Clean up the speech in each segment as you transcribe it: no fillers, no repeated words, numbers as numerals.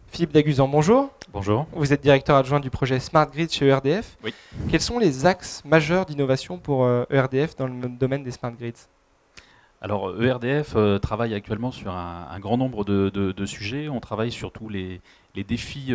Philippe Daguzan, bonjour. Bonjour. Vous êtes directeur adjoint du projet Smart Grid chez ERDF. Oui. Quels sont les axes majeurs d'innovation pour ERDF dans le domaine des Smart Grids? Alors, ERDF travaille actuellement sur un grand nombre de sujets. On travaille sur tous les défis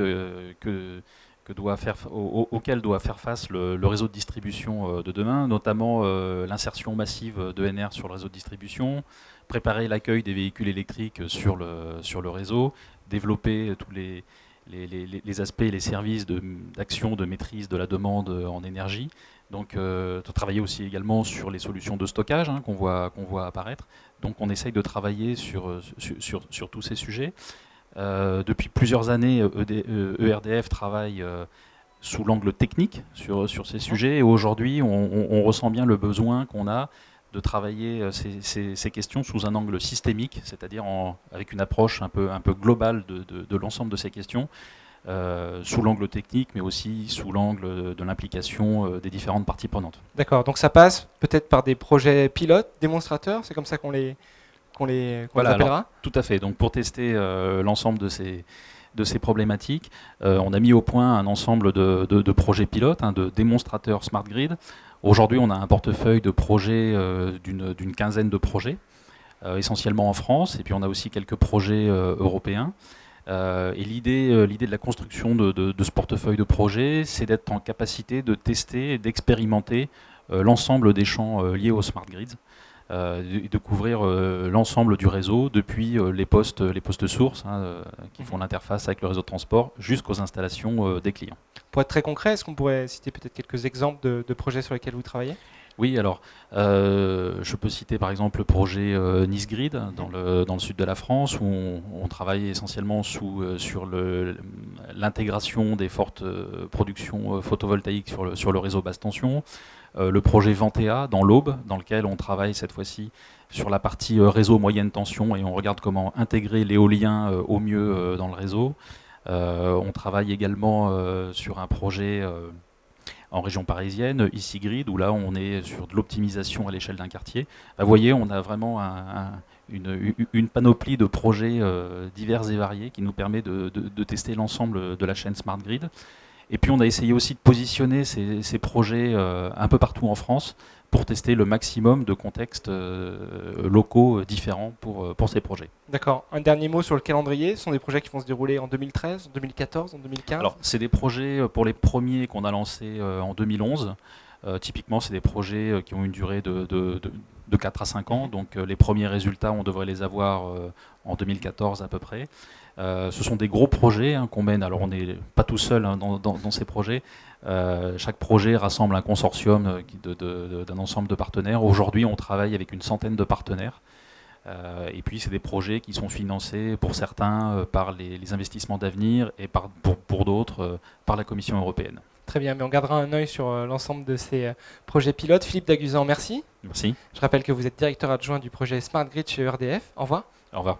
auxquels doit faire face le réseau de distribution de demain, notamment l'insertion massive d'ENR sur le réseau de distribution, préparer l'accueil des véhicules électriques sur le réseau, développer tous les aspects et les services d'action de maîtrise de la demande en énergie. Donc travailler aussi également sur les solutions de stockage qu'on voit apparaître. Donc on essaye de travailler sur tous ces sujets. Depuis plusieurs années, ERDF travaille sous l'angle technique sur ces sujets. Et aujourd'hui, on ressent bien le besoin qu'on a de travailler ces questions sous un angle systémique, c'est-à-dire avec une approche un peu globale de l'ensemble de ces questions, sous l'angle technique, mais aussi sous l'angle de l'implication des différentes parties prenantes. D'accord, donc ça passe peut-être par des projets pilotes, démonstrateurs, c'est comme ça qu'on les appellera? Alors, tout à fait. Donc pour tester l'ensemble de ces problématiques, on a mis au point un ensemble de projets pilotes, de démonstrateurs Smart Grid. Aujourd'hui, on a un portefeuille de projets d'une quinzaine de projets, essentiellement en France, et puis on a aussi quelques projets européens. Et l'idée de la construction de ce portefeuille de projets, c'est d'être en capacité de tester et d'expérimenter l'ensemble des champs liés aux Smart Grids, de couvrir l'ensemble du réseau, depuis les postes sources qui font l'interface avec le réseau de transport, jusqu'aux installations des clients. Pour être très concret, est-ce qu'on pourrait citer peut-être quelques exemples de projets sur lesquels vous travaillez? Oui, alors je peux citer par exemple le projet Nice Grid dans le sud de la France, où on travaille essentiellement sur l'intégration des fortes productions photovoltaïques sur le réseau basse tension. Le projet Ventea dans l'Aube, dans lequel on travaille cette fois-ci sur la partie réseau moyenne tension et on regarde comment intégrer l'éolien au mieux dans le réseau. On travaille également sur un projet en région parisienne, ici Grid, où là on est sur de l'optimisation à l'échelle d'un quartier. Vous voyez, on a vraiment une panoplie de projets divers et variés qui nous permet de tester l'ensemble de la chaîne Smart Grid. Et puis on a essayé aussi de positionner ces projets un peu partout en France pour tester le maximum de contextes locaux différents pour ces projets. D'accord. Un dernier mot sur le calendrier. Ce sont des projets qui vont se dérouler en 2013, en 2014, en 2015? Alors, c'est des projets, pour les premiers qu'on a lancés en 2011. Typiquement, c'est des projets qui ont une durée de 4 à 5 ans. Donc, les premiers résultats, on devrait les avoir en 2014 à peu près. Ce sont des gros projets qu'on mène. Alors, on n'est pas tout seul dans ces projets. Chaque projet rassemble un consortium d'un ensemble de partenaires. Aujourd'hui, on travaille avec une centaine de partenaires. Et puis, c'est des projets qui sont financés pour certains par les investissements d'avenir et pour d'autres par la Commission européenne. Très bien, mais on gardera un œil sur l'ensemble de ces projets pilotes. Philippe Daguzan, merci. Merci. Je rappelle que vous êtes directeur adjoint du projet Smart Grid chez ERDF. Au revoir. Au revoir.